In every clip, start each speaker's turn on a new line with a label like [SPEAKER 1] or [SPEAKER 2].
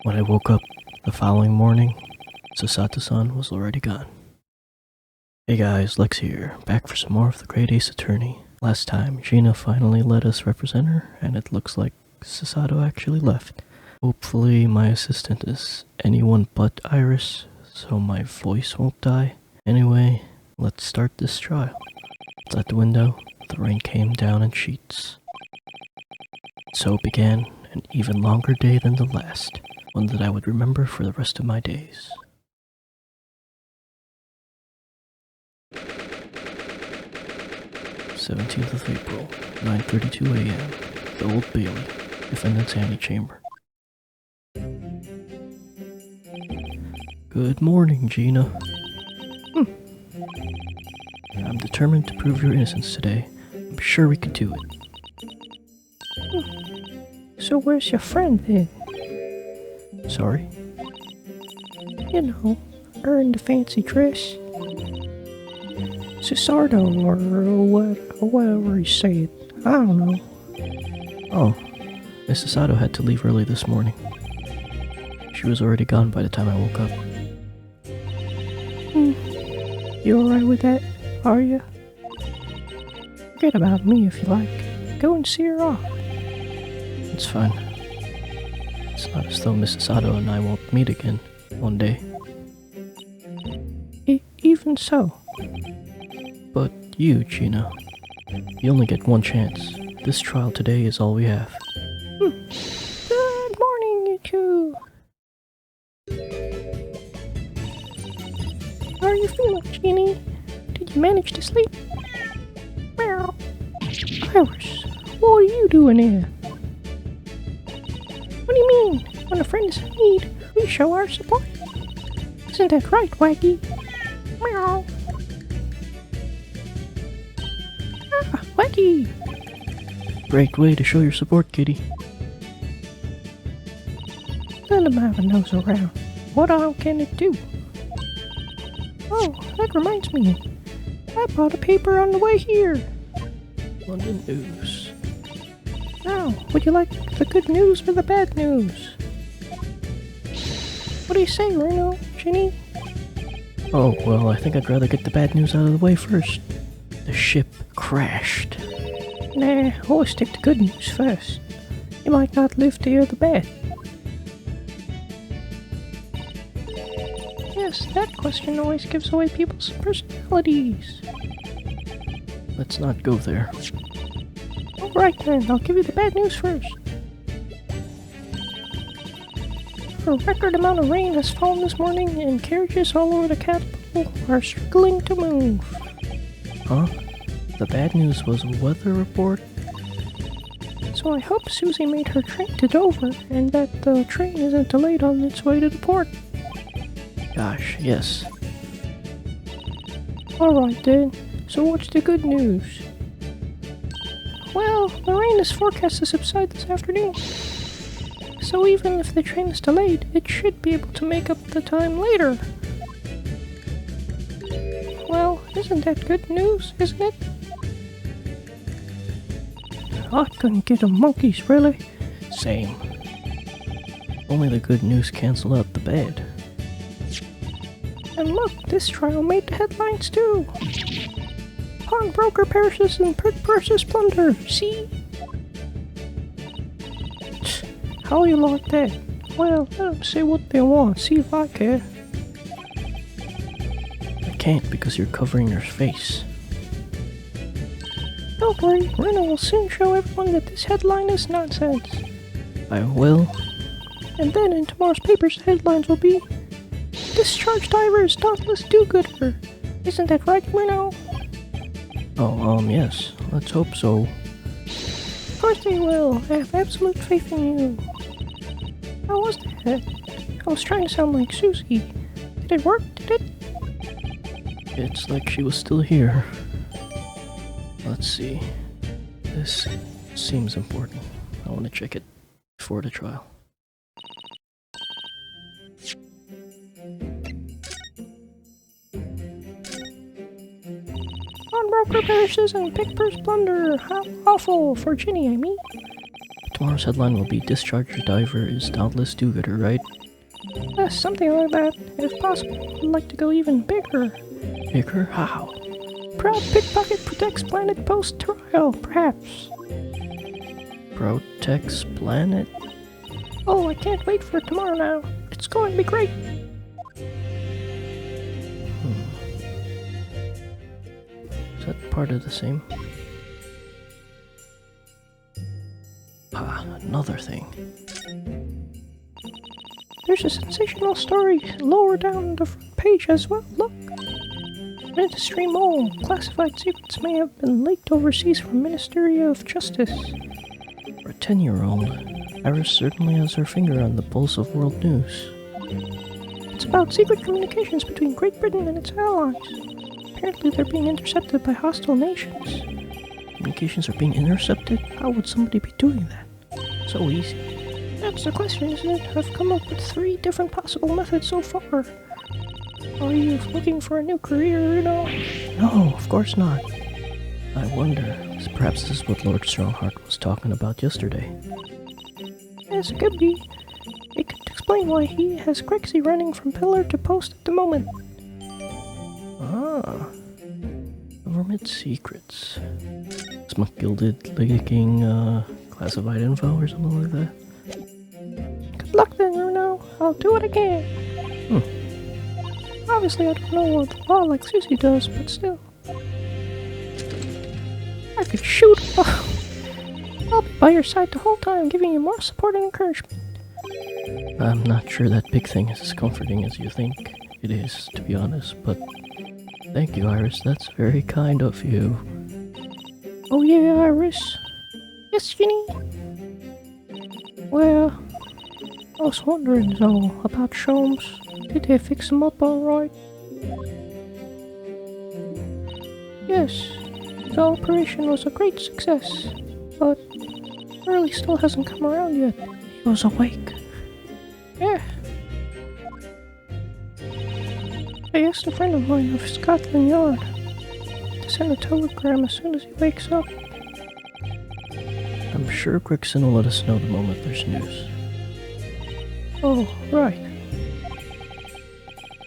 [SPEAKER 1] When I woke up the following morning, Sasato-san was already gone. Hey guys, Lex here, back for some more of the Great Ace Attorney. Last time, Gina finally let us represent her, and it looks like Sasato actually left. Hopefully my assistant is anyone but Iris, so my voice won't die. Anyway, let's start this trial. At the window, the rain came down in sheets. So began an even longer day than the last, one that I would remember for the rest of my days. "17th of April, 9:32 a.m. The Old Bailey, Defendants' Antechamber. Good morning, Gina. I'm determined to prove your innocence today. I'm sure we could do it.
[SPEAKER 2] So where's your friend then?
[SPEAKER 1] Sorry?
[SPEAKER 2] You know, her in the fancy dress. Cesardo or whatever you say it. I don't know.
[SPEAKER 1] Oh, Miss Sasato had to leave early this morning. She was already gone by the time I woke up.
[SPEAKER 2] You alright with that, are you? Forget about me if you like. Go and see her off.
[SPEAKER 1] It's fine. It's not as though Miss Sasato and I won't meet again one day.
[SPEAKER 2] Even so.
[SPEAKER 1] But you, Gina, you only get one chance. This trial today is all we have.
[SPEAKER 2] Good morning, you two. How are you feeling, Jeannie? Did you manage to sleep? Meow. Iris, what are you doing here? What do you mean? When a friend is in need, we show our support. Isn't that right, Wacky? Meow. Ah, Wacky!
[SPEAKER 1] Great way to show your support, kitty.
[SPEAKER 2] Send him have a nose around. What all can it do? Oh, that reminds me. I bought a paper on the way here.
[SPEAKER 1] London News.
[SPEAKER 2] Now, would you like the good news or the bad news? What do you say, Reno, Ginny?
[SPEAKER 1] Oh, well, I think I'd rather get the bad news out of the way first. The ship crashed.
[SPEAKER 2] Nah, always take the good news first. You might not live to hear the bad. Yes, that question always gives away people's personalities.
[SPEAKER 1] Let's not go there.
[SPEAKER 2] Alright then, I'll give you the bad news first. A record amount of rain has fallen this morning, and carriages all over the capital are struggling to move.
[SPEAKER 1] Huh? The bad news was a weather report?
[SPEAKER 2] So I hope Susie made her train to Dover, and that the train isn't delayed on its way to the port.
[SPEAKER 1] Gosh, yes.
[SPEAKER 2] Alright then, so what's the good news? Well, the rain is forecast to subside this afternoon. So even if the train is delayed, it should be able to make up the time later. Well, isn't that good news, isn't it? I couldn't give a monkeys, really.
[SPEAKER 1] Same. Only the good news canceled out the bad.
[SPEAKER 2] And look, this trial made the headlines too. Pawnbroker perishes and prick purses plunder, see? How you like that? Well, let them say what they want, see if I care.
[SPEAKER 1] I can't because you're covering your face.
[SPEAKER 2] Don't worry, Reno will soon show everyone that this headline is nonsense.
[SPEAKER 1] I will?
[SPEAKER 2] And then in tomorrow's papers, the headlines will be "Discharged Iris, dauntless do-gooder." Isn't that right, Reno?
[SPEAKER 1] Oh, yes. Let's hope so.
[SPEAKER 2] Of course they will. I have absolute faith in you. How was that? I was trying to sound like Susie. Did it work? Did it?
[SPEAKER 1] It's like she was still here. Let's see. This seems important. I want to check it before the trial.
[SPEAKER 2] Pawnbroker perishes and pick purse plunder. How awful for Ginny, I mean.
[SPEAKER 1] Tomorrow's headline will be Discharge Diver is Dauntless Do-Gooder, right?
[SPEAKER 2] Something like that. If possible, I'd like to go even bigger.
[SPEAKER 1] Bigger? How?
[SPEAKER 2] Proud pickpocket protects planet post-trial, perhaps.
[SPEAKER 1] Protects planet?
[SPEAKER 2] Oh, I can't wait for tomorrow now. It's going to be great.
[SPEAKER 1] Is that part of the same? Another thing.
[SPEAKER 2] There's a sensational story lower down the front page as well. Look. Ministry mole. Classified secrets may have been leaked overseas from Ministry of Justice.
[SPEAKER 1] For a 10-year-old, Iris certainly has her finger on the pulse of world news.
[SPEAKER 2] It's about secret communications between Great Britain and its allies. Apparently they're being intercepted by hostile nations.
[SPEAKER 1] Communications are being intercepted? How would somebody be doing that? So easy.
[SPEAKER 2] That's the question, isn't it? I've come up with 3 different possible methods so far. Are you looking for a new career, you know?
[SPEAKER 1] No, of course not. I wonder, perhaps this is what Lord Strongheart was talking about yesterday.
[SPEAKER 2] Yes, it could be. It could explain why he has Grixie running from pillar to post at the moment.
[SPEAKER 1] Government secrets. Some gilded leaking, classified info or something like that?
[SPEAKER 2] Good luck then, Bruno. I'll do what I can. Obviously, I don't know what the law like Susie does, but still. I could shoot. I'll be by your side the whole time, giving you more support and encouragement.
[SPEAKER 1] I'm not sure that big thing is as comforting as you think it is, to be honest, but thank you, Iris. That's very kind of you.
[SPEAKER 2] Oh yeah, Iris. Yes, Ginny? Well, I was wondering, though, about Sholmes. Did they fix him up all right? Yes, the operation was a great success, but Hurley still hasn't come around yet.
[SPEAKER 1] He was awake.
[SPEAKER 2] Yeah. I asked a friend of mine of Scotland Yard to send a telegram as soon as he wakes up.
[SPEAKER 1] I'm sure Grixon will let us know the moment there's news.
[SPEAKER 2] Oh, right.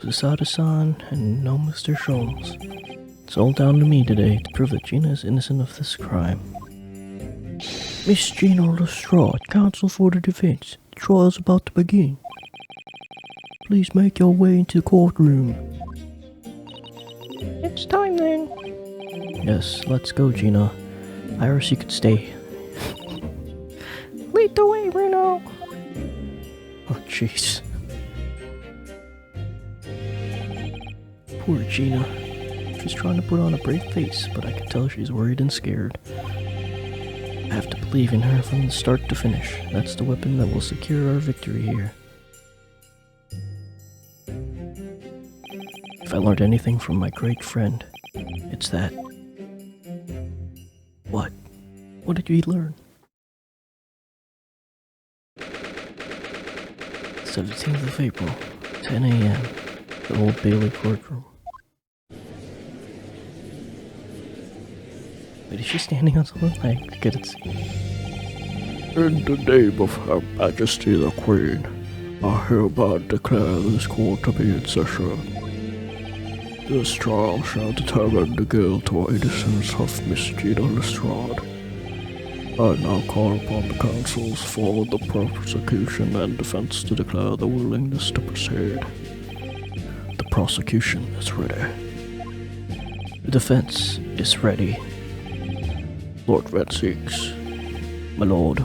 [SPEAKER 1] Susada-san and no Mr. Sholmes. It's all down to me today to prove that Gina is innocent of this crime. Miss Gina Lestrade, counsel for the defense. The trial's about to begin. Please make your way into the courtroom.
[SPEAKER 2] It's time then.
[SPEAKER 1] Yes, let's go, Gina. Iris, you could stay.
[SPEAKER 2] Lead the way, Bruno.
[SPEAKER 1] Oh, jeez. Poor Gina. She's trying to put on a brave face, but I can tell she's worried and scared. I have to believe in her from the start to finish. That's the weapon that will secure our victory here. If I learned anything from my great friend, it's that. What? What did we learn? 17th of April, 10 a.m., the Old Bailey Courtroom. Wait, is she standing on something? I couldn't see.
[SPEAKER 3] In the name of Her Majesty the Queen, I hereby declare this court to be in session. This trial shall determine the guilt or innocence of Miss Gina Lestrade. I now call upon the counsels for the prosecution and defense to declare their willingness to proceed. The prosecution is ready.
[SPEAKER 1] The defense is ready.
[SPEAKER 3] Lord Redseeks.
[SPEAKER 1] My lord.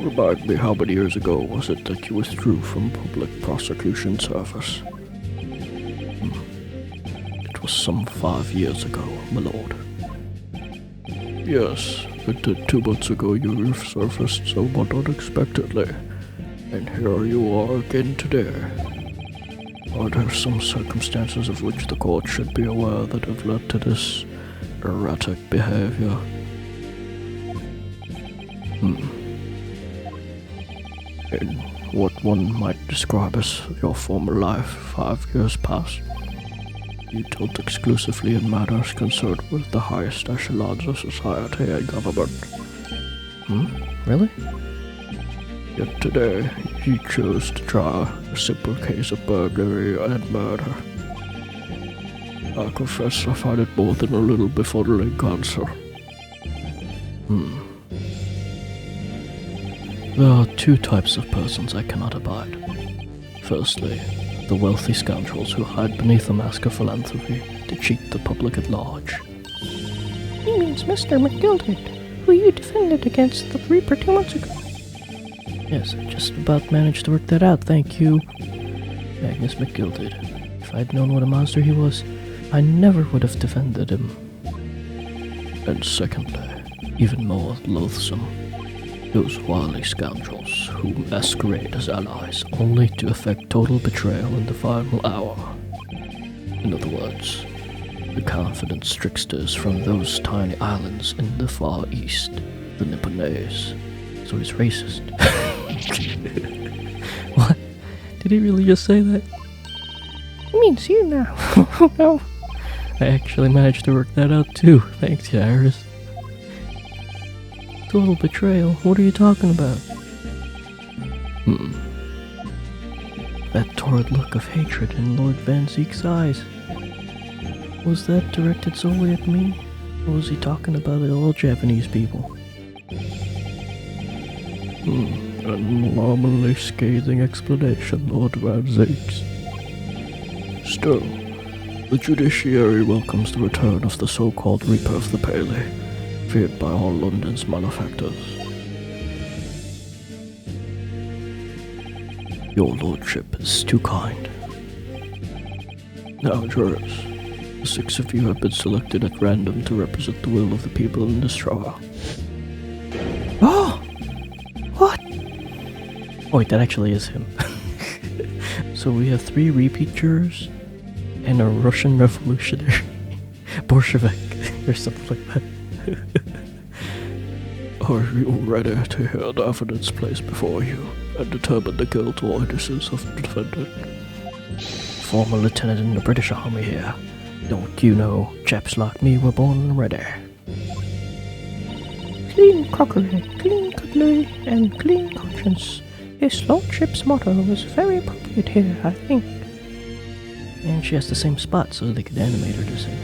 [SPEAKER 3] Remind me, how many years ago was it that you withdrew from public prosecution service?
[SPEAKER 1] It was some 5 years ago, my lord.
[SPEAKER 3] Yes, but 2 months ago you resurfaced somewhat unexpectedly, and here you are again today. Are there some circumstances of which the court should be aware that have led to this erratic behavior? In what one might describe as your former life 5 years past, you dealt exclusively in matters concerned with the highest echelons of society and government.
[SPEAKER 1] Really?
[SPEAKER 3] Yet today, he chose to try a simple case of burglary and murder. I confess I find it more than a little befuddling answer.
[SPEAKER 1] There are two types of persons I cannot abide. Firstly, the wealthy scoundrels who hide beneath a mask of philanthropy to cheat the public at large.
[SPEAKER 2] He means Mr. McGilded, who you defended against the Reaper 2 months ago.
[SPEAKER 1] Yes, I just about managed to work that out, thank you, Magnus McGilded. If I'd known what a monster he was, I never would have defended him.
[SPEAKER 3] And secondly, even more loathsome, those wily scoundrels who masquerade as allies only to effect total betrayal in the final hour. In other words, the confident tricksters from those tiny islands in the far east, the Nipponese.
[SPEAKER 1] So he's racist. What? Did he really just say that?
[SPEAKER 2] He means you now. Oh no.
[SPEAKER 1] I actually managed to work that out too. Thanks, Iris. Total betrayal? What are you talking about? That torrid look of hatred in Lord Van Zeek's eyes. Was that directed solely at me? Or was he talking about all Japanese people?
[SPEAKER 3] An alarmingly scathing explanation, Lord Van Zeeks. Still, the judiciary welcomes the return of the so-called Reaper of the Bailey, feared by all London's malefactors. Your lordship is too kind. Now, jurors, the 6 of you have been selected at random to represent the will of the people in this trial.
[SPEAKER 1] Oh! What? Oh wait, that actually is him. So we have 3 repeat jurors and a Russian revolutionary, Bolshevik, or something like that.
[SPEAKER 3] Are you ready to hear the evidence placed before you and determine the guilt or innocence of the defendant?
[SPEAKER 1] Former lieutenant in the British Army here. Don't you know, chaps like me were born and ready.
[SPEAKER 2] Clean crockery, clean cutlery, and clean conscience. His lordship's motto is very appropriate here, I think.
[SPEAKER 1] And she has the same spot, so they could animate her the same.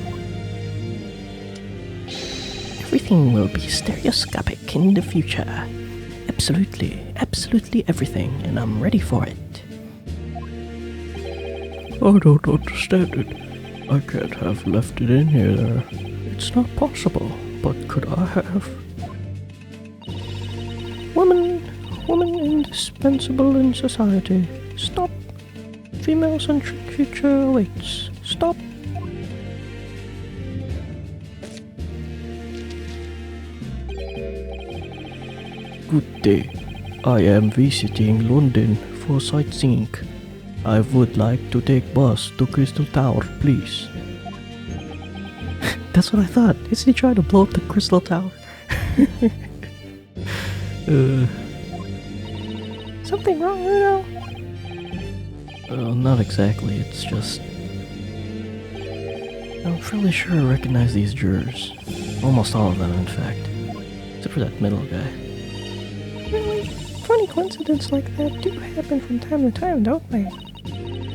[SPEAKER 1] Everything will be stereoscopic in the future. Absolutely everything, and I'm ready for it.
[SPEAKER 3] I don't understand it. I can't have left it in here. It's not possible, but could I have?
[SPEAKER 2] Woman indispensable in society. Stop. Female-centric future awaits. Stop.
[SPEAKER 1] Good day. I am visiting London for sightseeing. I would like to take bus to Crystal Tower, please. That's what I thought. Isn't he trying to blow up the Crystal Tower?
[SPEAKER 2] Something wrong, Runo?
[SPEAKER 1] Not exactly. It's just... I'm fairly sure I recognize these jurors. Almost all of them, in fact. Except for that middle guy.
[SPEAKER 2] Really? Funny coincidences like that do happen from time to time, don't they?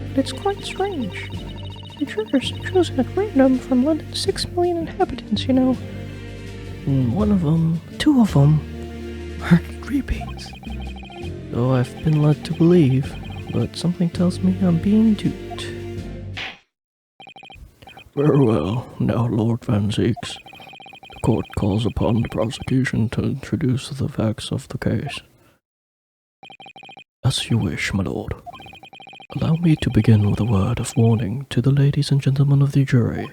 [SPEAKER 2] But it's quite strange. The jurors are chosen at random from London's 6 million inhabitants, you know.
[SPEAKER 1] And two of them, are repeats. Though I've been led to believe, but something tells me I'm being duped.
[SPEAKER 3] Very well. Now, Lord Van Zeeks, the court calls upon the prosecution to introduce the facts of the case. As you wish, my lord. Allow me to begin with a word of warning to the ladies and gentlemen of the jury.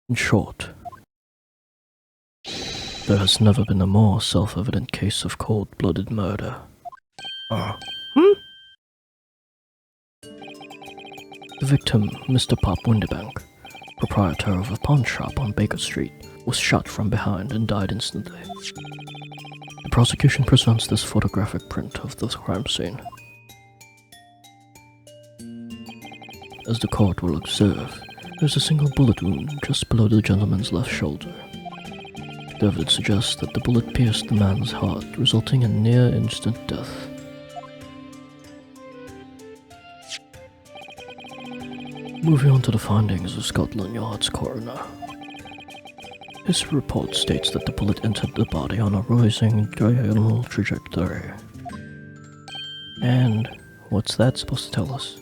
[SPEAKER 3] In short, there has never been a more self-evident case of cold-blooded murder. The victim, Mr. Pop Windibank, proprietor of a pawn shop on Baker Street, was shot from behind and died instantly. The prosecution presents this photographic print of the crime scene. As the court will observe, there's a single bullet wound just below the gentleman's left shoulder.
[SPEAKER 1] The evidence suggests that the bullet pierced the man's heart, resulting in near-instant death. Moving on to the findings of Scotland Yard's coroner. His report states that the bullet entered the body on a rising diagonal trajectory. And what's that supposed to tell us?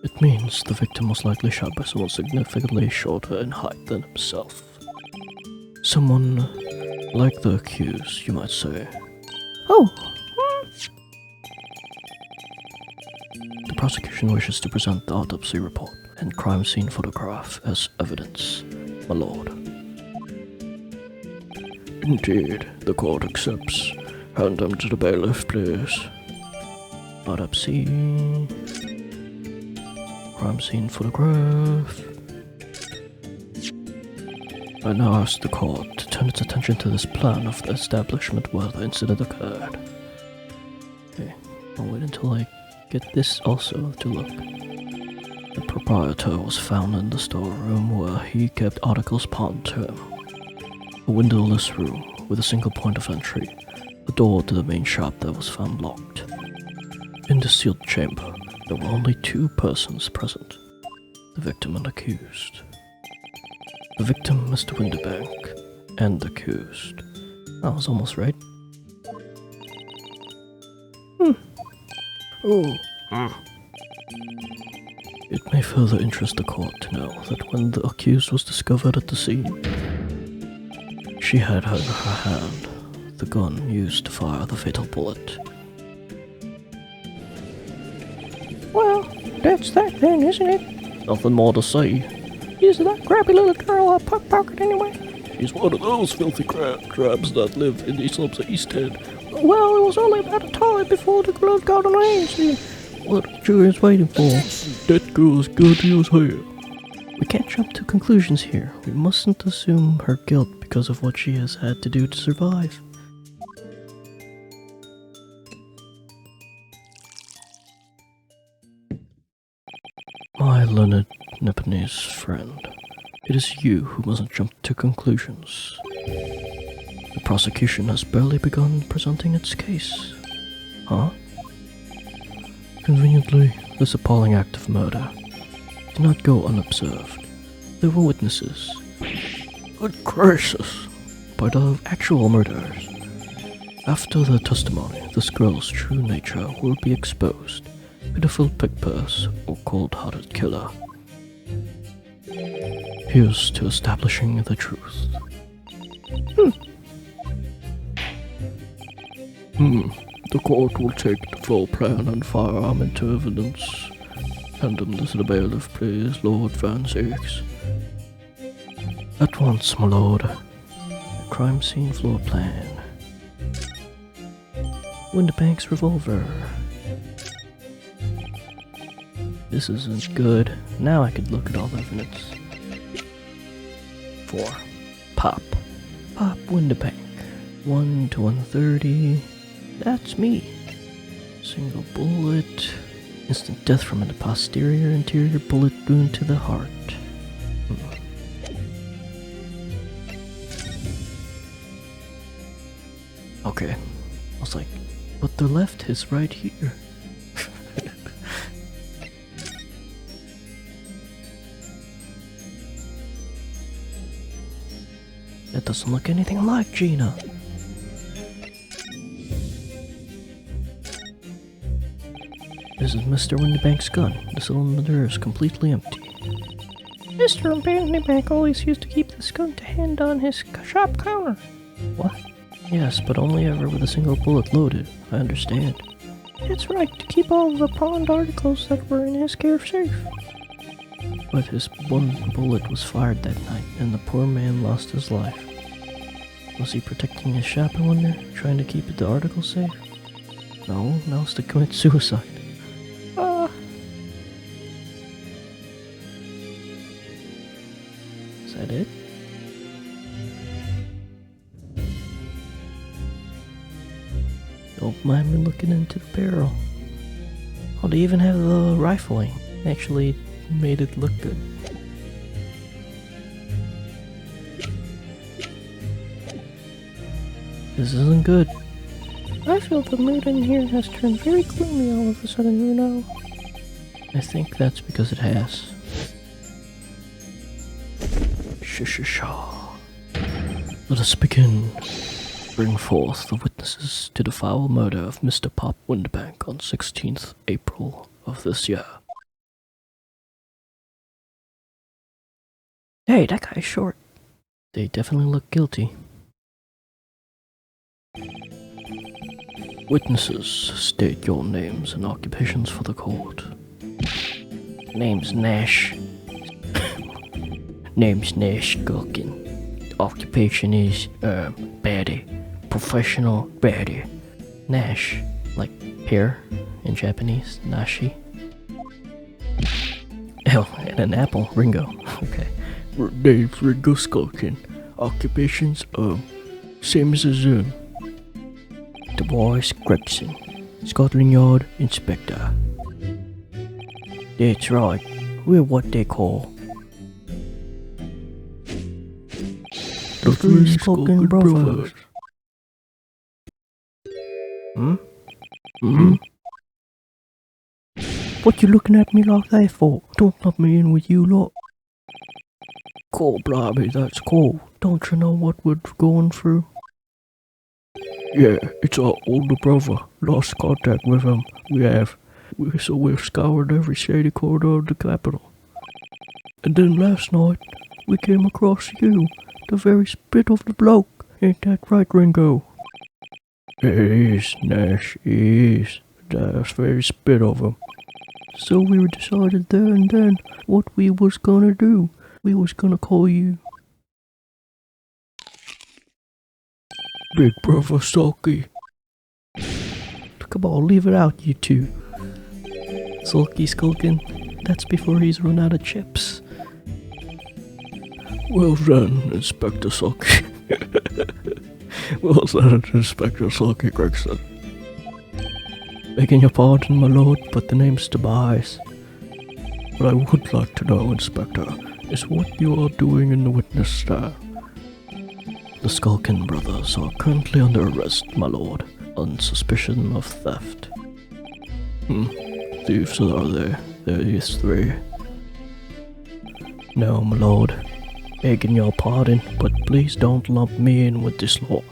[SPEAKER 1] It means the victim was likely shot by someone significantly shorter in height than himself. Someone like the accused, you might say.
[SPEAKER 2] Oh,
[SPEAKER 1] The prosecution wishes to present the autopsy report and crime scene photograph as evidence, my lord.
[SPEAKER 3] Indeed, the court accepts. Hand them to the bailiff, please.
[SPEAKER 1] Autopsy. Crime scene photograph. I now ask the court to turn its attention to this plan of the establishment where the incident occurred. Okay, I'll wait until I get this also to look. The proprietor was found in the storeroom where he kept articles pawned to him. A windowless room with a single point of entry, the door to the main shop that was found locked. In the sealed chamber, there were only two persons present, the victim and accused. The victim, Mr. Winterbank, and the accused. I was almost right. It may further interest the court to know that when the accused was discovered at the scene, she had in her hand the gun used to fire the fatal bullet.
[SPEAKER 2] well, that's that then, isn't it?
[SPEAKER 3] Nothing more to say.
[SPEAKER 2] Is that grabby little girl a pickpocket anyway?
[SPEAKER 3] He's one of those filthy crabs that live in the slums of East End.
[SPEAKER 2] Well, it was only about a toilet before the blood got on the
[SPEAKER 1] What the jury's waiting for?
[SPEAKER 3] That girl's guilty as hell.
[SPEAKER 1] We can't jump to conclusions here. We mustn't assume her guilt because of what she has had to do to survive. My learned Nepalese friend, it is you who mustn't jump to conclusions. The prosecution has barely begun presenting its case. Huh? Conveniently, this appalling act of murder did not go unobserved. There were witnesses.
[SPEAKER 3] Good gracious.
[SPEAKER 1] By the actual murderers. After their testimony, this girl's true nature will be exposed. Pitiful pickpurse or cold-hearted killer. Here's to establishing the truth.
[SPEAKER 3] The court will take the floor plan and firearm into evidence. Hand them to the bailiff, please, Lord Van Sakes.
[SPEAKER 1] At once, my lord. A crime scene floor plan. Winterbank's revolver. This isn't good. Now I could look at all the evidence. 4. Pop. Pop Winterbank. 1 to 130. That's me. Single bullet. Instant death from a posterior interior bullet wound to the heart. Okay. I was like, but the left is right here. That doesn't look anything like Gina. This is Mr. Winterbank's gun. The cylinder is completely empty.
[SPEAKER 2] Mr. Winterbank always used to keep this gun to hand on his shop counter.
[SPEAKER 1] What? Yes, but only ever with a single bullet loaded. I understand.
[SPEAKER 2] That's right, to keep all the pawned articles that were in his care safe.
[SPEAKER 1] But his one bullet was fired that night, and the poor man lost his life. Was he protecting his shop, I wonder? Trying to keep the article safe? No, now it's to commit suicide. Is that it? Don't mind me looking into the barrel. Oh, they even have the rifling. Actually made it look good. This isn't good.
[SPEAKER 2] I feel the mood in here has turned very gloomy all of a sudden, you know.
[SPEAKER 1] I think that's because it has.
[SPEAKER 3] Shh.
[SPEAKER 1] Let us begin. Bring forth the witnesses to the foul murder of Mr. Pop Windbank on 16th April of this year.
[SPEAKER 2] Hey, that guy's short.
[SPEAKER 1] They definitely look guilty. Witnesses, state your names and occupations for the court.
[SPEAKER 2] Name's Nash. Name's Nash Skulkin. Occupation is, baddie. Professional baddie.
[SPEAKER 1] Nash, like pear in Japanese, nashi. Oh, and an apple, Ringo. Okay.
[SPEAKER 3] Name's Ringo Skulkin. Occupations, same as
[SPEAKER 2] Du Bois Gregson. Scotland Yard Inspector. That's right. We're what they call
[SPEAKER 3] the three Skulkin Brothers.
[SPEAKER 2] What you looking at me like that for? Don't lump me in with you lot.
[SPEAKER 3] Cool, blimey, that's
[SPEAKER 2] Cool. Don't you know what we're going through?
[SPEAKER 3] Yeah, it's our older brother. Lost contact with him. So we've scoured every shady corridor of the capital. And then last night, we came across you, the very spit of the bloke. Ain't that right, Ringo? It is, Nash, it is. That's very spit of him.
[SPEAKER 2] So we decided there and then what we was gonna do. We was gonna call you
[SPEAKER 3] Big Brother Sulky.
[SPEAKER 2] Come on, leave it out, you two.
[SPEAKER 1] Sulky Skulkin, that's before he's run out of chips.
[SPEAKER 3] Well done, Inspector Sulky. Well done, Inspector Sulky Gregson.
[SPEAKER 1] Begging your pardon, my lord, but the name's Tobias.
[SPEAKER 3] What I would like to know, Inspector, is what you are doing in the witness stand.
[SPEAKER 1] The Skulkin Brothers are currently under arrest, my lord, on suspicion of theft.
[SPEAKER 3] Thieves are there? There is three.
[SPEAKER 1] No, my lord. Begging your pardon, but please don't lump me in with this law.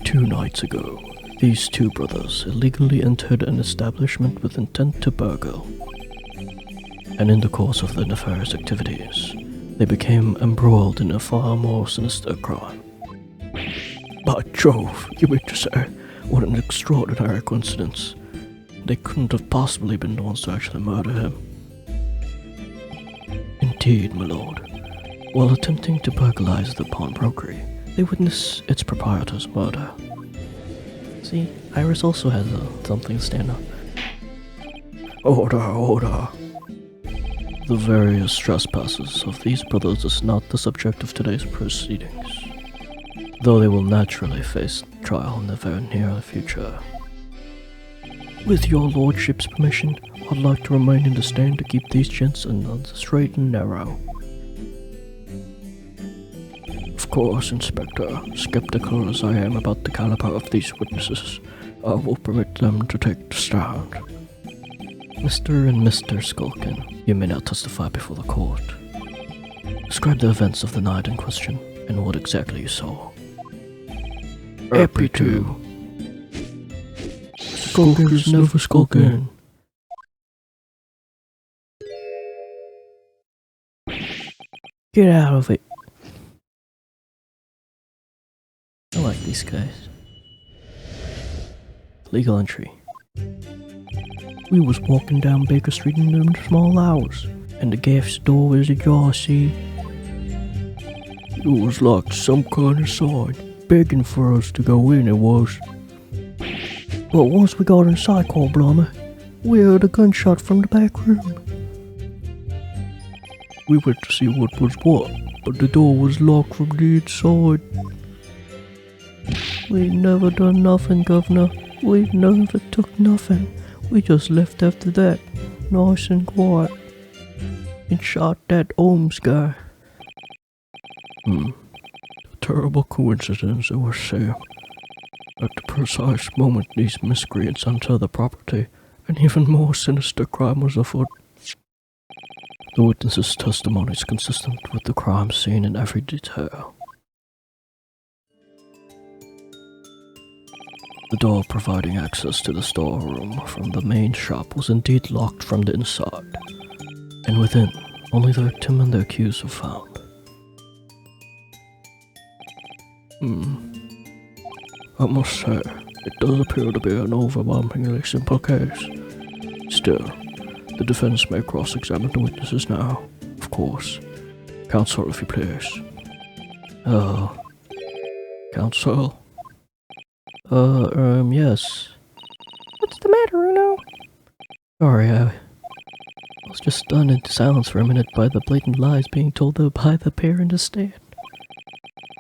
[SPEAKER 1] 2 nights ago, these two brothers illegally entered an establishment with intent to burgle. And in the course of their nefarious activities, they became embroiled in a far more sinister crime.
[SPEAKER 3] By Jove, you mean to say, what an extraordinary coincidence.
[SPEAKER 1] They couldn't have possibly been the ones to actually murder him. Indeed, my lord. While attempting to burglarize the pawnbrokery, they witnessed its proprietor's murder. See, Iris also has something to stand on.
[SPEAKER 3] Order.
[SPEAKER 1] The various trespasses of these brothers is not the subject of today's proceedings, though they will naturally face trial in the very near future. With your lordship's permission, I'd like to remain in the stand to keep these gents on the straight and narrow.
[SPEAKER 3] Of course, Inspector. Skeptical as I am about the caliber of these witnesses, I will permit them to take the stand.
[SPEAKER 1] Mr. and Mr. Skulkin, you may now testify before the court. Describe the events of the night in question and what exactly you saw.
[SPEAKER 3] Happy to. Skulkers never skulkin'.
[SPEAKER 2] Get out of it.
[SPEAKER 1] I like these guys. Legal entry.
[SPEAKER 2] We was walking down Baker Street in them small hours, and the gaff's door was ajar, see?
[SPEAKER 3] It was like some kind of sign, begging for us to go in, it was.
[SPEAKER 2] But once we got inside, Cold Blummer, we heard a gunshot from the back room.
[SPEAKER 3] We went to see what was what, but the door was locked from the inside.
[SPEAKER 2] We never done nothing, Governor. We never took nothing. We just left after that, nice and quiet, and shot that Holmes guy.
[SPEAKER 3] terrible coincidence, it would seem. At the precise moment these miscreants enter the property, an even more sinister crime was afoot. The witness's testimony is consistent with the crime scene in every detail. The door providing access to the storeroom from the main shop was indeed locked from the inside, and within, only the victim and the accused were found. I must say, it does appear to be an overwhelmingly simple case. Still, the defense may cross-examine the witnesses now, of course. Counsel, if you please. Counsel?
[SPEAKER 1] Yes.
[SPEAKER 2] What's the matter, Uno?
[SPEAKER 1] Sorry, I was just stunned into silence for a minute by the blatant lies being told by the pair in the stand.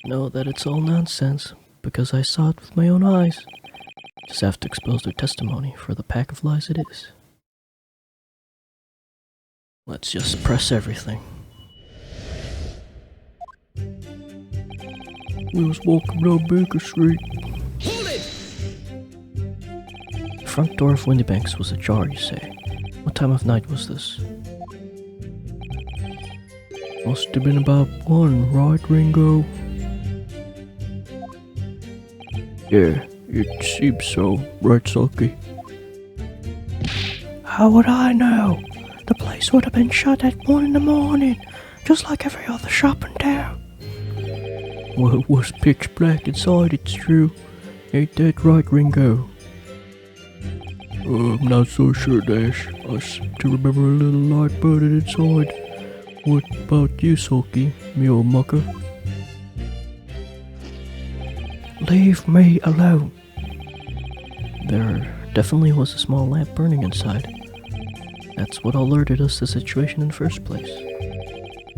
[SPEAKER 1] Know that it's all nonsense, because I saw it with my own eyes. Just have to expose their testimony for the pack of lies it is. Let's just press everything.
[SPEAKER 3] We was walking down Baker Street.
[SPEAKER 1] The front door of Windybank's was ajar, you say. What time of night was this?
[SPEAKER 3] Must have been about 1, right, Ringo? Yeah, it seems so, right, Sulky?
[SPEAKER 2] How would I know? The place would have been shut at 1 in the morning, just like every other shop in town.
[SPEAKER 3] Well, it was pitch black inside, it's true. Ain't that right, Ringo? I'm not so sure, Dash. I seem to remember a little light burning inside. What about you, Sulky, me old mucker?
[SPEAKER 2] Leave me alone.
[SPEAKER 1] There definitely was a small lamp burning inside. That's what alerted us to the situation in the first place.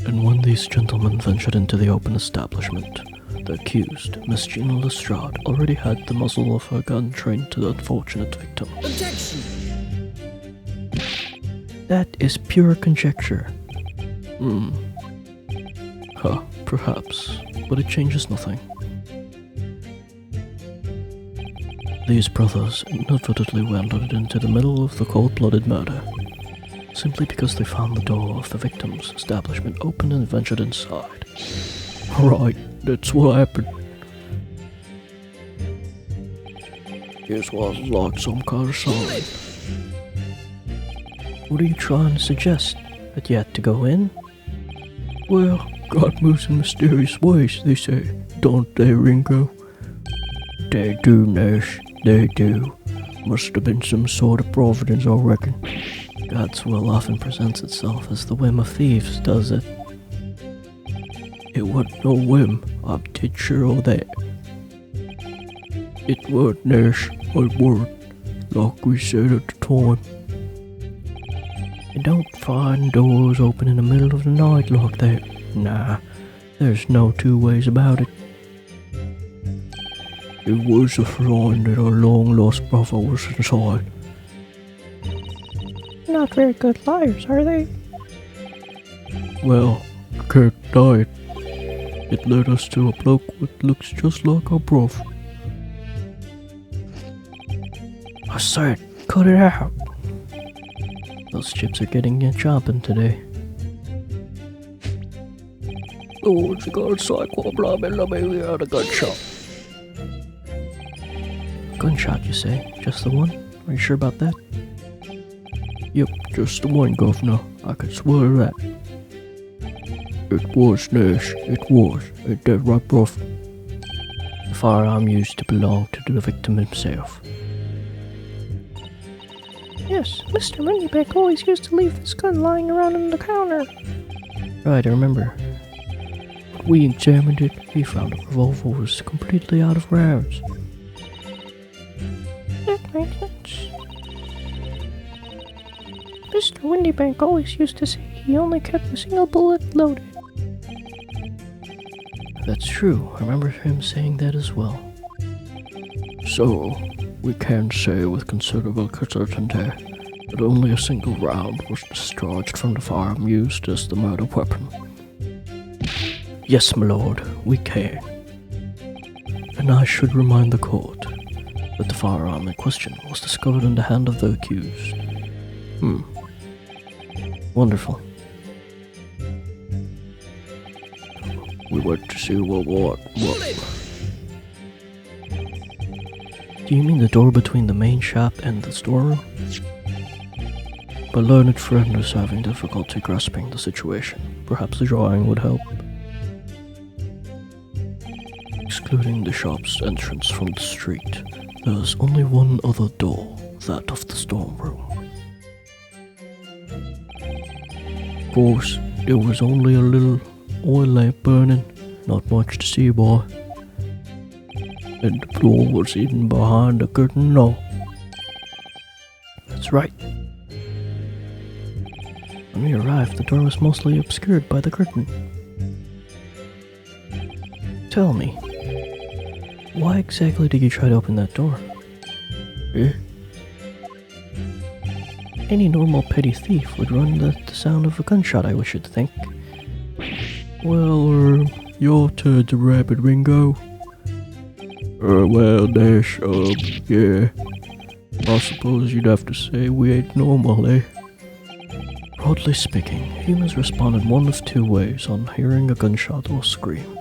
[SPEAKER 1] And when these gentlemen ventured into the open establishment, the accused, Miss Gina Lestrade, already had the muzzle of her gun trained to the unfortunate victim.
[SPEAKER 4] Objection!
[SPEAKER 1] That is pure conjecture. Perhaps, but it changes nothing. These brothers inadvertently wandered into the middle of the cold-blooded murder, simply because they found the door of the victim's establishment open and ventured inside.
[SPEAKER 3] Right, that's what happened. It was like some kind of sign.
[SPEAKER 1] What are you trying to suggest? That you had to go in?
[SPEAKER 3] Well, God moves in mysterious ways, they say, don't they, Ringo? They do, Nash, they do. Must have been some sort of providence, I reckon.
[SPEAKER 1] God's will often presents itself as the whim of thieves, does it?
[SPEAKER 3] It wasn't no whim, I'm dead sure of that. It was, Nash, it was, like we said at the time.
[SPEAKER 1] You don't find doors open in the middle of the night like that. Nah, there's no two ways about it.
[SPEAKER 3] It was a sign that our long-lost brother was inside.
[SPEAKER 2] Not very good liars, are they?
[SPEAKER 3] Well, can't deny it. It led us to a bloke that looks just like our brother.
[SPEAKER 2] I said, cut it out.
[SPEAKER 1] Those chips are getting you chomping today.
[SPEAKER 3] Oh, it's a good cycle, blah, blah, blah, we had a gunshot.
[SPEAKER 1] Gunshot, you say? Just the one? Are you sure about that?
[SPEAKER 3] Yep, just the one, Governor. I can swear that. It was, Nash. It was. Ain't that right, bruv?
[SPEAKER 1] The firearm used to belong to the victim himself.
[SPEAKER 2] Yes, Mr. Moneyback always used to leave this gun lying around on the counter.
[SPEAKER 1] Right, I remember.
[SPEAKER 3] When we examined it, we found the revolver was completely out of rounds.
[SPEAKER 2] That makes sense. Mr. Windybank always used to say he only kept a single bullet loaded.
[SPEAKER 1] That's true. I remember him saying that as well.
[SPEAKER 3] So, we can say with considerable certainty that only a single round was discharged from the firearm used as the murder weapon.
[SPEAKER 1] Yes, my lord, we can. And I should remind the court that the firearm in question was discovered in the hand of the accused. Wonderful.
[SPEAKER 3] We went to see what?
[SPEAKER 1] Do you mean the door between the main shop and the storeroom? My learned friend is having difficulty grasping the situation. Perhaps a drawing would help. Excluding the shop's entrance from the street, there is only one other door, that of the storeroom.
[SPEAKER 3] Of course, there was only a little oil lamp burning, not much to see, boy. And the floor was hidden behind the curtain, no.
[SPEAKER 1] That's right. When we arrived, the door was mostly obscured by the curtain. Tell me, why exactly did you try to open that door?
[SPEAKER 3] Eh?
[SPEAKER 1] Any normal petty thief would run at the sound of a gunshot, I should think.
[SPEAKER 3] Well, your turn to rabbit, Ringo. Well, Dash, yeah. I suppose you'd have to say we ain't normal, eh?
[SPEAKER 1] Broadly speaking, humans respond in one of two ways on hearing a gunshot or scream.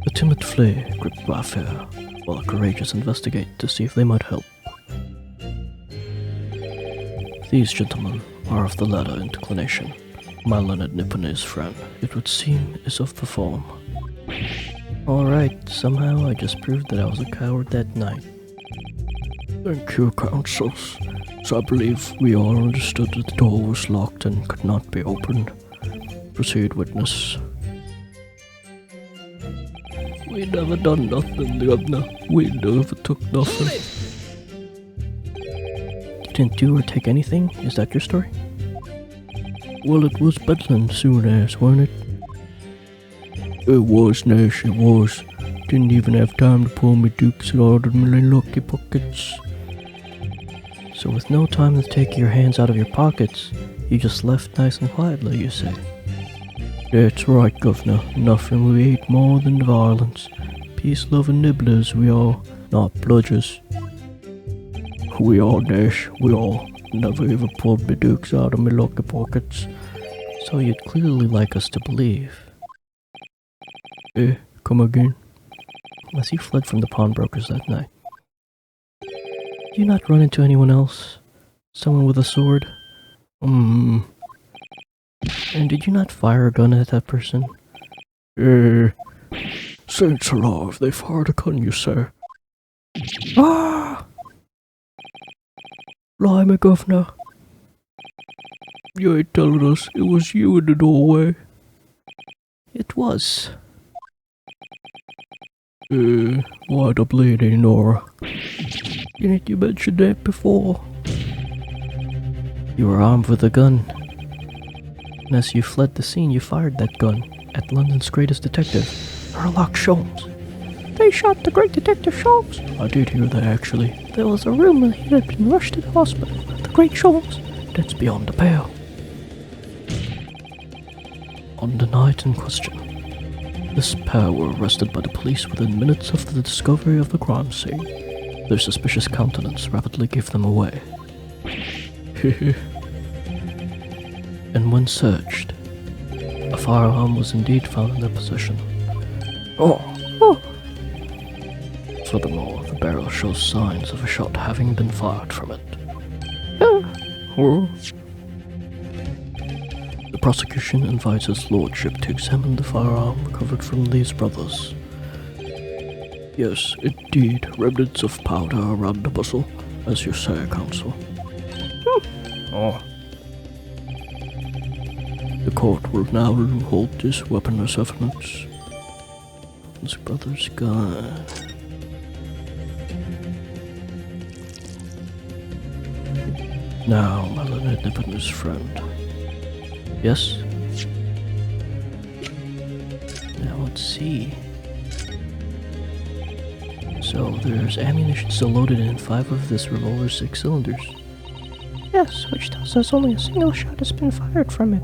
[SPEAKER 1] The timid flee, gripped by fear, while the courageous investigate to see if they might help. These gentlemen are of the latter inclination. My learned Nipponese friend, it would seem, is of the form. Alright, somehow I just proved that I was a coward that night.
[SPEAKER 3] Thank you, counsels. So I believe we all understood that the door was locked and could not be opened. Proceed, witness. We never done nothing, Governor. We never took nothing.
[SPEAKER 1] You didn't do or take anything? Is that your story?
[SPEAKER 3] Well, it was bedlam soon as, wasn't it? It was, Nash, it was. Didn't even have time to pull me dukes and ordered me lucky pockets.
[SPEAKER 1] So with no time to take your hands out of your pockets, you just left nice and quietly, you say?
[SPEAKER 3] That's right, Governor. Nothing we hate more than violence. Peace-loving nibblers we are, not bludgers. We are, Nash, we are. Never even pulled me dukes out of me lucky pockets.
[SPEAKER 1] So you'd clearly like us to believe.
[SPEAKER 3] Eh, come again?
[SPEAKER 1] As you fled from the pawnbrokers that night, did you not run into anyone else? Someone with a sword? And did you not fire a gun at that person?
[SPEAKER 3] Saints alive, they fired a gun, you say?
[SPEAKER 1] Ah!
[SPEAKER 3] Blimey, Governor. You ain't telling us it was you in the doorway?
[SPEAKER 1] It was.
[SPEAKER 3] Why the bleeding, Nora? Didn't you mention that before?
[SPEAKER 1] You were armed with a gun. And as you fled the scene, you fired that gun at London's greatest detective, Sherlock Holmes.
[SPEAKER 2] They shot the great Detective Holmes.
[SPEAKER 3] I did hear that, actually.
[SPEAKER 2] There was a rumor he had been rushed to the hospital. The great Holmes.
[SPEAKER 1] That's beyond the pale. On the night in question, this pair were arrested by the police within minutes of the discovery of the crime scene. Their suspicious countenance rapidly gave them away. And when searched, a firearm was indeed found in their possession.
[SPEAKER 3] Oh!
[SPEAKER 1] Furthermore, the barrel shows signs of a shot having been fired from it. The prosecution invites his lordship to examine the firearm recovered from these brothers.
[SPEAKER 3] Yes, indeed, remnants of powder around the muzzle, as you say, counsel. The court will now hold this weapon as evidence.
[SPEAKER 1] His brother's gun. Now, my learned Nipponese friend. Yes? Now let's see. So there's ammunition still loaded in 5 of this revolver's 6 cylinders.
[SPEAKER 2] Yes, which tells us only a single shot has been fired from it.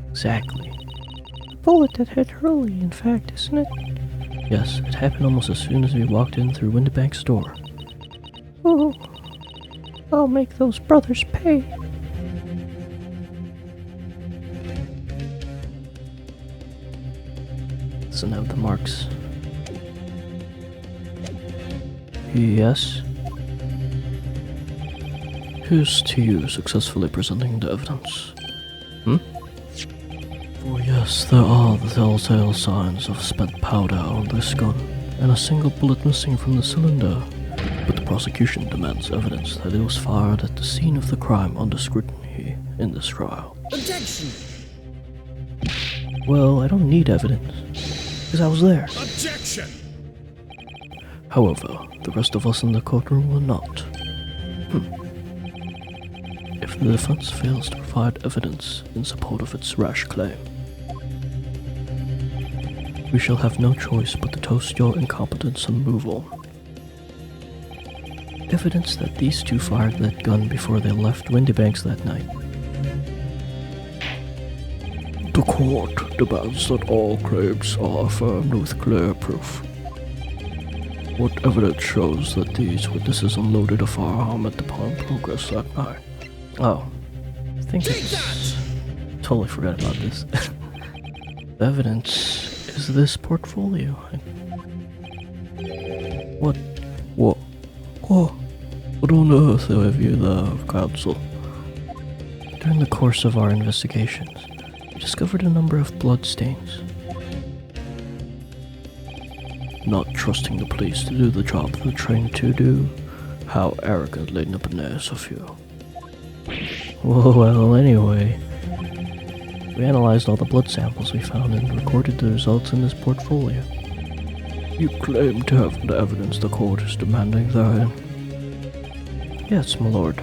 [SPEAKER 1] Exactly.
[SPEAKER 2] A bullet that hit Hurley, in fact, isn't it?
[SPEAKER 1] Yes, it happened almost as soon as we walked in through Windybank's door.
[SPEAKER 2] Oh, I'll make those brothers pay.
[SPEAKER 1] Doesn't have the marks. Yes? Here's to you successfully presenting the evidence. For yes, there are the telltale signs of spent powder on this gun, and a single bullet missing from the cylinder. But the prosecution demands evidence that it was fired at the scene of the crime under scrutiny in this trial.
[SPEAKER 4] Objection!
[SPEAKER 1] Well, I don't need evidence, because I was there.
[SPEAKER 4] Objection!
[SPEAKER 1] However, the rest of us in the courtroom were not. If the defense fails to provide evidence in support of its rash claim, we shall have no choice but to toast your incompetence and move on. Evidence that these two fired that gun before they left Windybanks that night.
[SPEAKER 3] The court demands that all claims are affirmed with clear proof. What evidence shows that these witnesses unloaded a firearm at the pawnbrokers that night?
[SPEAKER 1] Oh, I think totally forgot about this. The evidence is this portfolio. What?
[SPEAKER 3] What on earth have you there, counsel?
[SPEAKER 1] During the course of our investigations, we discovered a number of bloodstains.
[SPEAKER 3] Not trusting the police to do the job they're trained to do? How arrogantly Nipponese of you.
[SPEAKER 1] Well, anyway, we analyzed all the blood samples we found and recorded the results in this portfolio.
[SPEAKER 3] You claim to have the evidence the court is demanding therein?
[SPEAKER 1] Yes, my lord.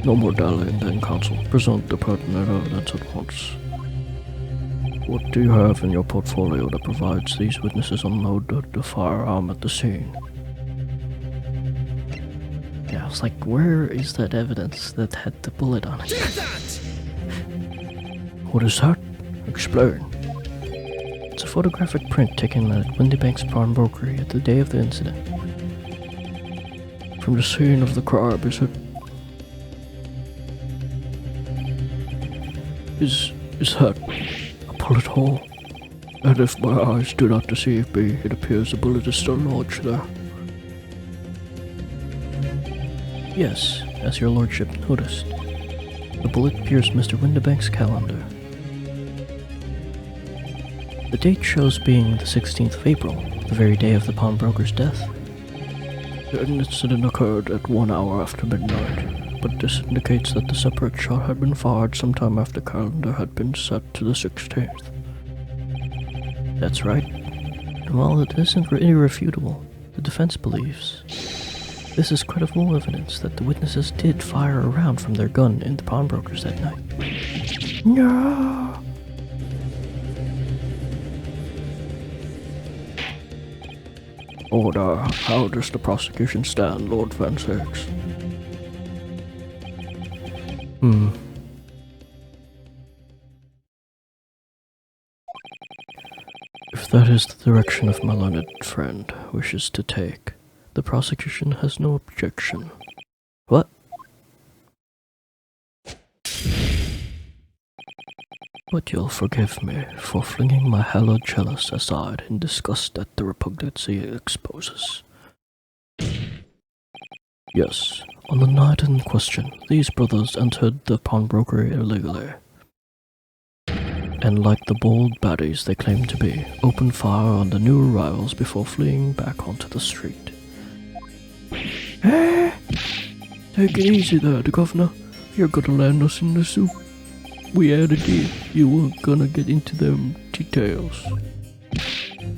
[SPEAKER 3] No more dallying then, counsel. Present the pertinent evidence at once. What do you have in your portfolio that provides these witnesses unloaded the firearm at the scene?
[SPEAKER 1] Yeah, I was like, where is that evidence that had the bullet on it?
[SPEAKER 4] Take that!
[SPEAKER 3] What is that? Explain.
[SPEAKER 1] It's a photographic print taken at Windybank's pawnbrokery at the day of the incident.
[SPEAKER 3] From the scene of the crime, is it? Is that a bullet hole? And if my eyes do not deceive me, it appears the bullet is still lodged there.
[SPEAKER 1] Yes, as your lordship noticed. The bullet pierced Mr. Windybank's calendar. The date shows being the 16th of April, the very day of the pawnbroker's death.
[SPEAKER 3] The incident occurred at 1 hour after midnight, but this indicates that the separate shot had been fired sometime after the calendar had been set to the 16th.
[SPEAKER 1] That's right. And while it isn't irrefutable, the defense believes this is credible evidence that the witnesses did fire a round from their gun in the pawnbrokers that night.
[SPEAKER 3] No! Order. How does the prosecution stand, Lord Van Six?
[SPEAKER 1] If that is the direction of my learned friend wishes to take, the prosecution has no objection. What? But you'll forgive me for flinging my hallowed chalice aside in disgust at the repugnancy it exposes. Yes, on the night in question, these brothers entered the pawnbrokery illegally, and like the bold baddies they claimed to be, opened fire on the new arrivals before fleeing back onto the street.
[SPEAKER 3] Hey! Take it easy there, the governor. You're gonna land us in the soup. We had a deal. You weren't gonna get into them details.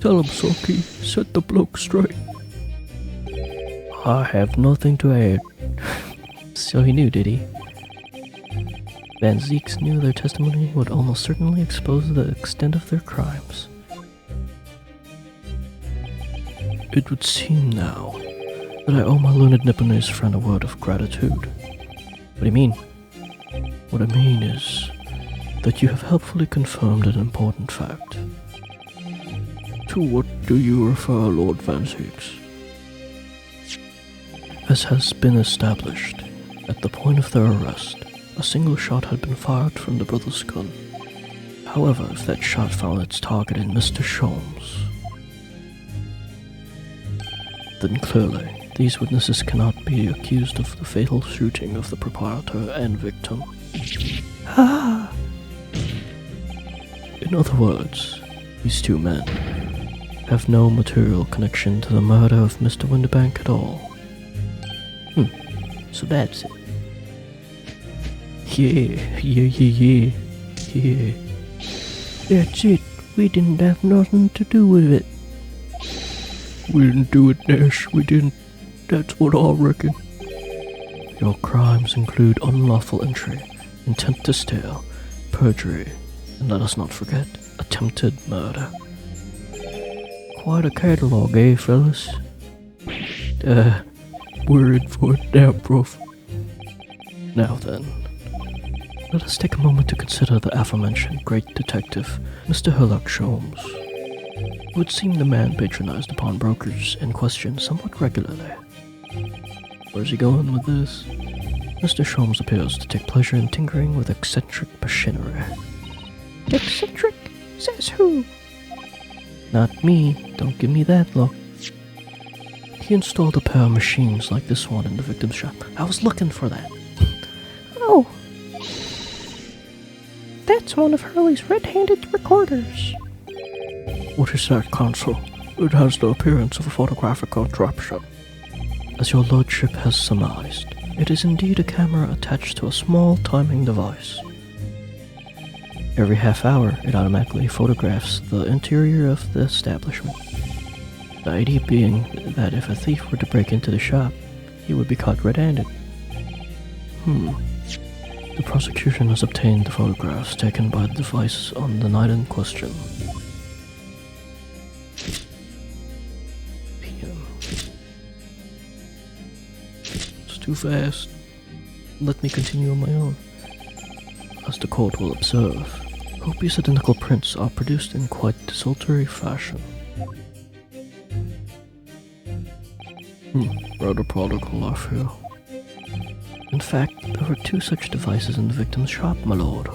[SPEAKER 3] Tell him, Sulky. Set the bloke straight.
[SPEAKER 1] I have nothing to add. So he knew, did he? Van Zeeks knew their testimony would almost certainly expose the extent of their crimes.
[SPEAKER 3] It would seem now that I owe my learned Nipponese friend a word of gratitude.
[SPEAKER 1] What do you mean?
[SPEAKER 3] What I mean is that you have helpfully confirmed an important fact. To what do you refer, Lord Van Six?
[SPEAKER 1] As has been established, at the point of their arrest, a single shot had been fired from the brother's gun. However, if that shot found its target in Mr. Sholmes, then clearly these witnesses cannot be accused of the fatal shooting of the proprietor and victim.
[SPEAKER 2] Ah!
[SPEAKER 1] In other words, these two men have no material connection to the murder of Mr. Winterbank at all. So that's it. Yeah.
[SPEAKER 2] That's it. We didn't have nothing to do with it.
[SPEAKER 3] We didn't do it, Nash. We didn't. That's what I reckon.
[SPEAKER 1] Your crimes include unlawful entry, intent to steal, perjury, and let us not forget, attempted murder.
[SPEAKER 2] Quite a catalogue, eh, fellas?
[SPEAKER 3] We're in for it now, bruv.
[SPEAKER 1] Now then, let us take a moment to consider the aforementioned great detective, Mr. Sherlock Sholmes. It would seem the man patronized the pawnbrokers in question somewhat regularly. Where's he going with this? Mr. Sholmes appears to take pleasure in tinkering with eccentric machinery.
[SPEAKER 2] Eccentric? Says who?
[SPEAKER 1] Not me, don't give me that look. He installed a pair of machines like this one in the victim's shop. I was looking for that.
[SPEAKER 2] Oh. That's one of Hurley's red-handed recorders.
[SPEAKER 3] What is that, Consul? It has the appearance of a photographic contraption.
[SPEAKER 1] As your lordship has surmised, it is indeed a camera attached to a small timing device. Every half hour, it automatically photographs the interior of the establishment. The idea being that if a thief were to break into the shop, he would be caught red-handed. The prosecution has obtained the photographs taken by the device on the night in question. PM. It's too fast. Let me continue on my own. As the court will observe, copious identical prints are produced in quite desultory fashion.
[SPEAKER 3] Rather prodigal, I feel.
[SPEAKER 1] In fact, there were 2 such devices in the victim's shop, my lord.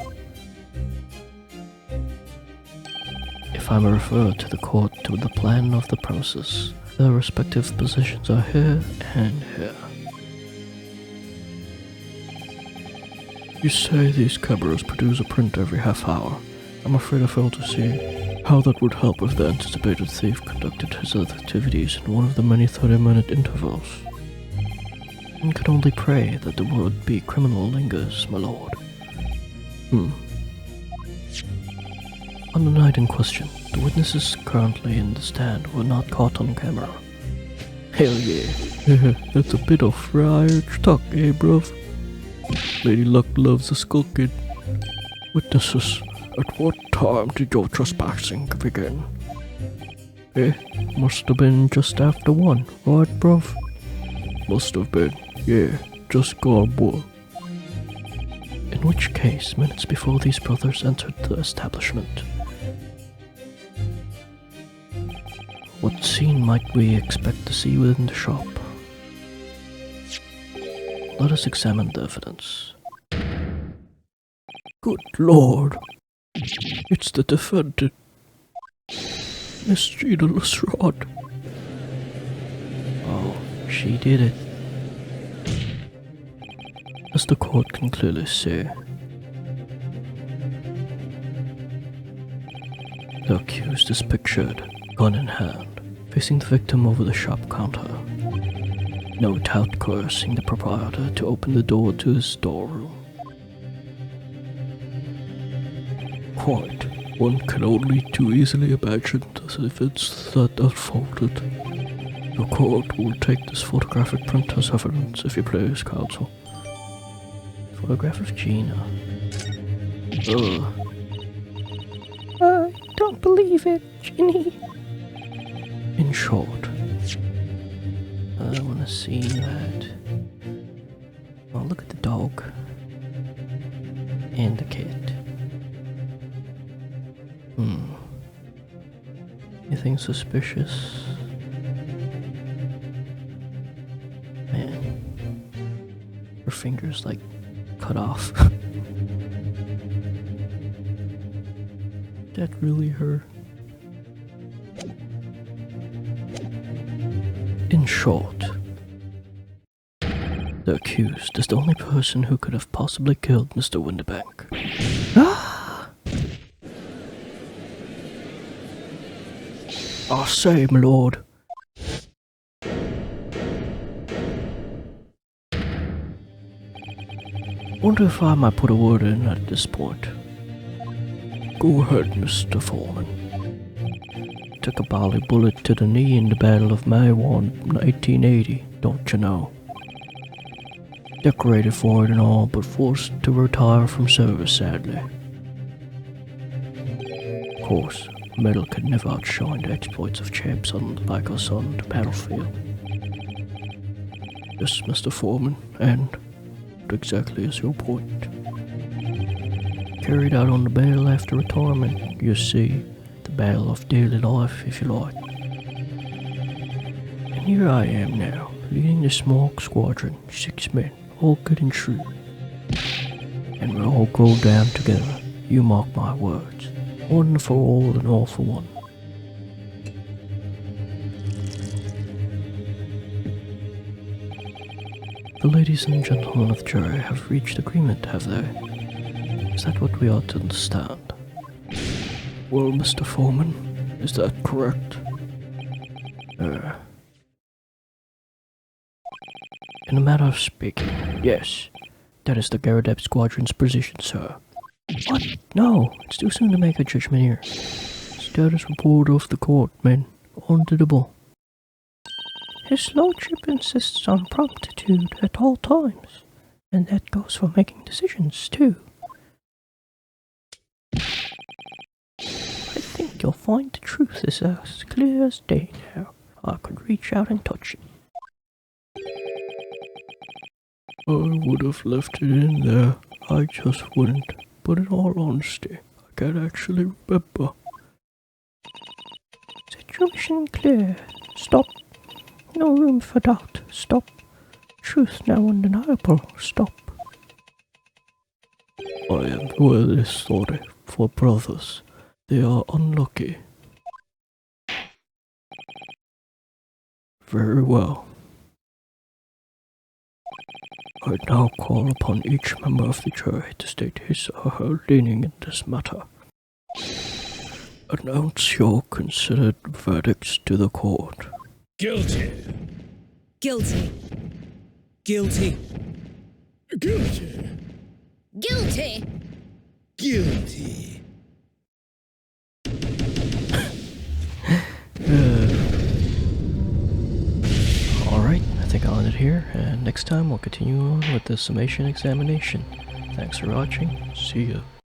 [SPEAKER 1] If I may refer to the court to the plan of the premises, their respective positions are here and here.
[SPEAKER 3] You say these cameras produce a print every half hour. I'm afraid I fail to see how that would help if the anticipated thief conducted his activities in one of the many 30-minute intervals.
[SPEAKER 1] One can only pray that the would-be criminal lingers, my lord. On the night in question, the witnesses currently in the stand were not caught on camera.
[SPEAKER 3] Hell yeah. That's a bit of friar talk, eh, bruv? Lady Luck loves a skulkin. Witnesses, at what time did your trespassing begin?
[SPEAKER 1] Must have been just after 1, right, bruv?
[SPEAKER 3] Must have been, yeah, just gone, boy.
[SPEAKER 1] In which case, minutes before these brothers entered the establishment. What scene might we expect to see within the shop? Let us examine the evidence.
[SPEAKER 3] Good Lord. It's the defendant, Miss Gina Lestrade.
[SPEAKER 1] Oh, she did it. As the court can clearly see, the accused is pictured, gun in hand, facing the victim over the shop counter. No doubt coercing the proprietor to open the door to his storeroom.
[SPEAKER 3] Quite. One can only too easily imagine the events that unfolded. The court will take this photographic print as evidence, if you please, counsel.
[SPEAKER 1] Photograph of Gina.
[SPEAKER 2] Don't believe it, Ginny.
[SPEAKER 1] In short, I want to see that. Oh, look at the dog. And the cat. You anything suspicious? Man, her finger's like cut off. That really her. In short, the accused is the only person who could have possibly killed Mr. Winterbank. Ah! I say, my lord. Wonder if I might put a word in at this point. Go ahead, Mr. Foreman. Took a bally bullet to the knee in the Battle of May 1, 1880, don't you know? Decorated for it and all, but forced to retire from service, sadly. Of course, medal could never outshine the exploits of champs like us on the battlefield. Yes, Mr. Foreman, and exactly as your point. Carried out on the battle after retirement, you see, the battle of daily life, if you like. And here I am now, leading the small squadron, 6 men, all good and true. And we'll all go down together, you mark my words. One for all and all for one. The ladies and gentlemen of the jury have reached agreement, have they? Is that what we ought to understand? Well, Mr. Foreman, is that correct? In a matter of speaking, yes. That is the Garadeb Squadron's position, sir. What? No, it's too soon to make a judgment here. Status report of the court, men. On to the ball.
[SPEAKER 2] His lordship insists on promptitude at all times, and that goes for making decisions, too. I think you'll find the truth is as clear as day now. I could reach out and touch it.
[SPEAKER 3] I would have left it in there. I just wouldn't. But in all honesty, I can't actually remember.
[SPEAKER 2] Situation clear. Stop. No room for doubt. Stop. Truth now undeniable. Stop.
[SPEAKER 3] I am really sorry for brothers. They are unlucky. Very well. I now call upon each member of the jury to state his or her leaning in this matter. Announce your considered verdicts to the court.
[SPEAKER 4] Guilty.
[SPEAKER 5] Guilty.
[SPEAKER 4] Guilty. Guilty.
[SPEAKER 5] Guilty.
[SPEAKER 4] Guilty.
[SPEAKER 1] Alright, I think I'll end it here, and next time we'll continue on with the summation examination. Thanks for watching, see ya.